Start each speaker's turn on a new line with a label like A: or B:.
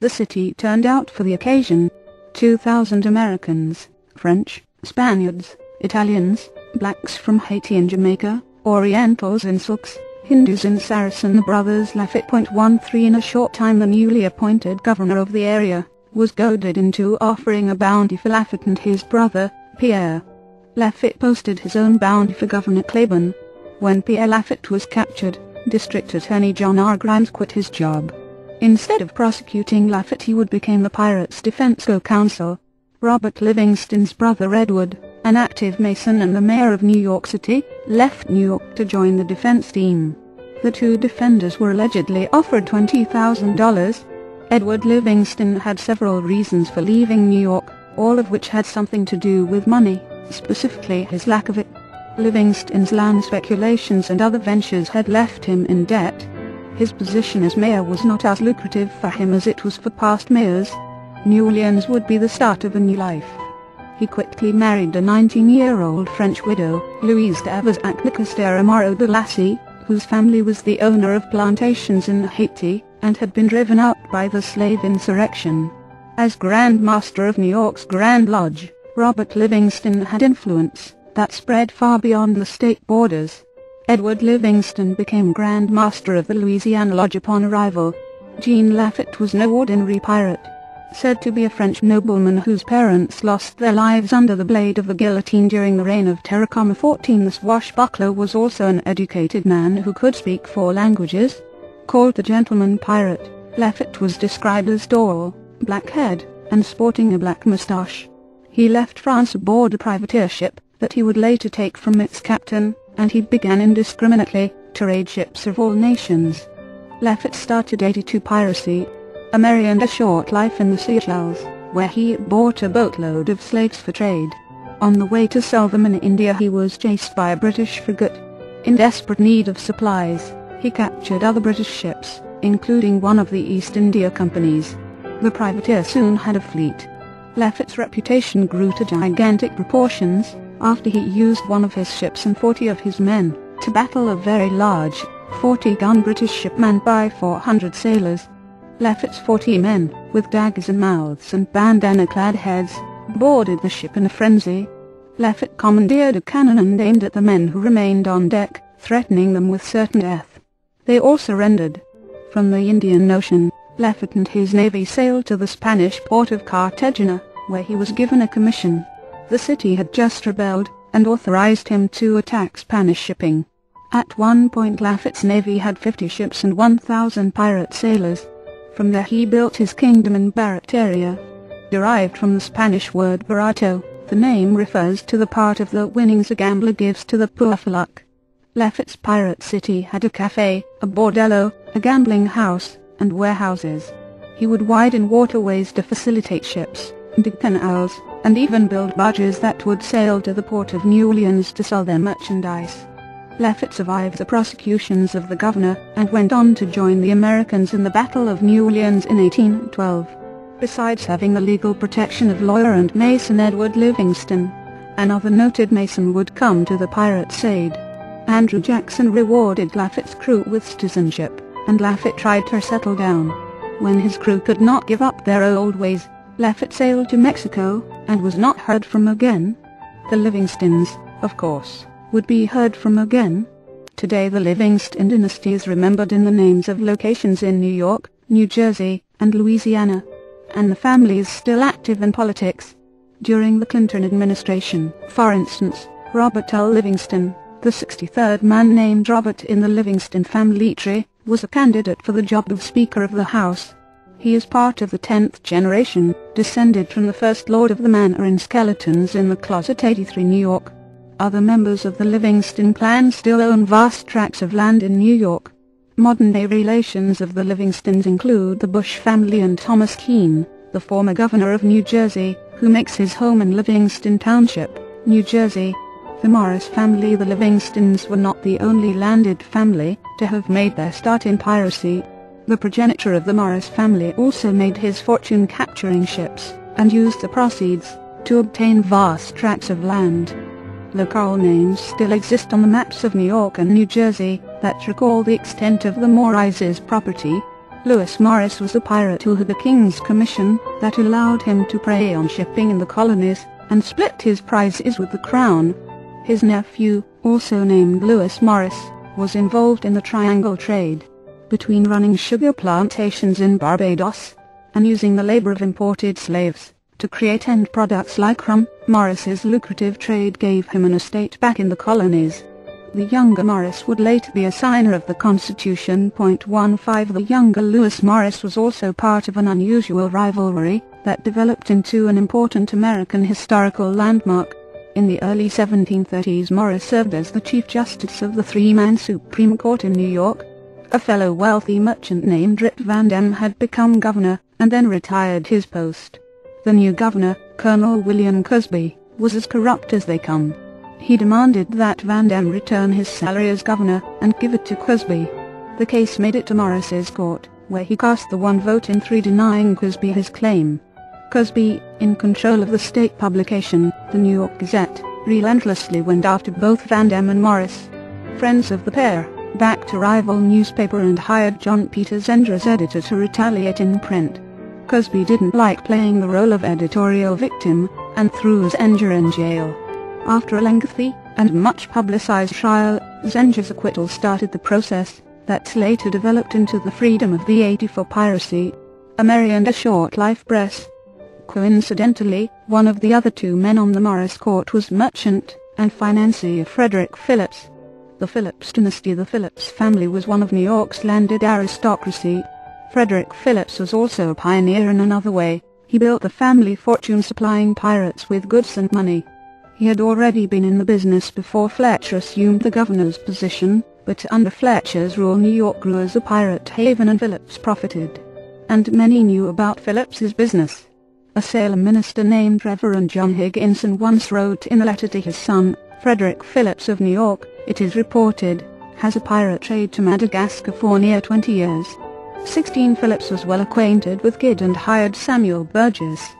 A: The city turned out for the occasion. 2,000 Americans, French, Spaniards, Italians, blacks from Haiti and Jamaica, Orientals in silks, Hindus in Saracen brothers Lafitte.13. In a short time the newly appointed governor of the area was goaded into offering a bounty for Lafitte and his brother, Pierre. Lafitte posted his own bounty for Governor Claiborne. When Pierre Lafitte was captured, District Attorney John R. Grimes quit his job. Instead of prosecuting Lafitte, he would become the pirates' defense co-counsel. Robert Livingston's brother Edward, an active Mason and the mayor of New York City, left New York to join the defense team. The two defenders were allegedly offered $20,000. Edward Livingston had several reasons for leaving New York, all of which had something to do with money, specifically his lack of it. Livingston's land speculations and other ventures had left him in debt. His position as mayor was not as lucrative for him as it was for past mayors. New Orleans would be the start of a new life. He quickly married a 19-year-old French widow, Louise d'Avazac Nicostera de Lacy, whose family was the owner of plantations in Haiti, and had been driven out by the slave insurrection. As Grand Master of New York's Grand Lodge, Robert Livingston had influence that spread far beyond the state borders. Edward Livingston became Grand Master of the Louisiana Lodge upon arrival. Jean Lafitte was no ordinary pirate. Said to be a French nobleman whose parents lost their lives under the blade of the guillotine during the reign of Terror. 14. The swashbuckler was also an educated man who could speak 4 languages. Called the gentleman pirate, Lafitte was described as tall, black-haired, and sporting a black moustache. He left France aboard a privateer ship that he would later take from its captain, and he began indiscriminately to raid ships of all nations. Lafitte started 82 piracy, a merry and a short life in the Seychelles, where he bought a boatload of slaves for trade. On the way to sell them in India he was chased by a British frigate. In desperate need of supplies, he captured other British ships, including one of the East India Company's. The privateer soon had a fleet. Lafitte's reputation grew to gigantic proportions after he used one of his ships and 40 of his men to battle a very large, 40-gun British ship manned by 400 sailors. Lafitte's 40 men, with daggers in mouths and bandana-clad heads, boarded the ship in a frenzy. Lafitte commandeered a cannon and aimed at the men who remained on deck, threatening them with certain death. They all surrendered. From the Indian Ocean, Lafitte and his navy sailed to the Spanish port of Cartagena, where he was given a commission. The city had just rebelled, and authorized him to attack Spanish shipping. At one point Lafitte's navy had 50 ships and 1,000 pirate sailors. From there he built his kingdom in Barataria. Derived from the Spanish word barato, the name refers to the part of the winnings a gambler gives to the poor for luck. Lafitte's pirate city had a cafe, a bordello, a gambling house, and warehouses. He would widen waterways to facilitate ships, dig canals, and even build barges that would sail to the port of New Orleans to sell their merchandise. Lafitte survived the prosecutions of the governor and went on to join the Americans in the Battle of New Orleans in 1812. Besides having the legal protection of lawyer and Mason Edward Livingston, another noted Mason would come to the pirates' aid. Andrew Jackson rewarded Lafitte's crew with citizenship, and Lafitte tried to settle down. When his crew could not give up their old ways, Lafitte sailed to Mexico, and was not heard from again. The Livingstons, of course, would be heard from again. Today the Livingston dynasty is remembered in the names of locations in New York, New Jersey, and Louisiana. And the family is still active in politics. During the Clinton administration, for instance, Robert L. Livingston, the 63rd man named Robert in the Livingston family tree, was a candidate for the job of Speaker of the House. He is part of the 10th generation, descended from the first Lord of the Manor in Skeletons in the Closet 83 New York. Other members of the Livingston clan still own vast tracts of land in New York. Modern-day relations of the Livingstons include the Bush family and Thomas Keene, the former governor of New Jersey, who makes his home in Livingston Township, New Jersey. The Morris family. The Livingstons were not the only landed family to have made their start in piracy. The progenitor of the Morris family also made his fortune capturing ships, and used the proceeds to obtain vast tracts of land. Local names still exist on the maps of New York and New Jersey that recall the extent of the Morrises' property. Lewis Morris was a pirate who had a king's commission that allowed him to prey on shipping in the colonies, and split his prizes with the crown. His nephew, also named Lewis Morris, was involved in the triangle trade between running sugar plantations in Barbados and using the labor of imported slaves to create end products like rum. Morris's lucrative trade gave him an estate back in the colonies. The younger Morris would later be a signer of the Constitution. 15. The younger Lewis Morris was also part of an unusual rivalry that developed into an important American historical landmark. In the early 1730s, Morris served as the Chief Justice of the three-man Supreme Court in New York. A fellow wealthy merchant named Rip Van Dam had become governor, and then retired his post. The new governor, Colonel William Cosby, was as corrupt as they come. He demanded that Van Dam return his salary as governor and give it to Cosby. The case made it to Morris's court, where he cast the one vote in 3 denying Cosby his claim. Cosby, in control of the state publication, the New York Gazette, relentlessly went after both Van Dam and Morris. Friends of the pair backed a rival newspaper and hired John Peter Zenger as editor to retaliate in print. Cosby didn't like playing the role of editorial victim, and threw Zenger in jail. After a lengthy and much publicized trial, Zenger's acquittal started the process that later developed into the freedom of the 80 for piracy, a merry and a short-lived press. Coincidentally, one of the other two men on the Morris court was merchant and financier Frederick Phillips. The Phillips dynasty. The Phillips family was one of New York's landed aristocracy. Frederick Phillips was also a pioneer in another way. He built the family fortune supplying pirates with goods and money. He had already been in the business before Fletcher assumed the governor's position, but under Fletcher's rule New York grew as a pirate haven and Phillips profited. And many knew about Phillips's business. A Salem minister named Reverend John Higginson once wrote in a letter to his son, Frederick Phillips of New York, it is reported, has a pirate trade to Madagascar for near 20 years. 16. Phillips was well acquainted with Kidd and hired Samuel Burgess,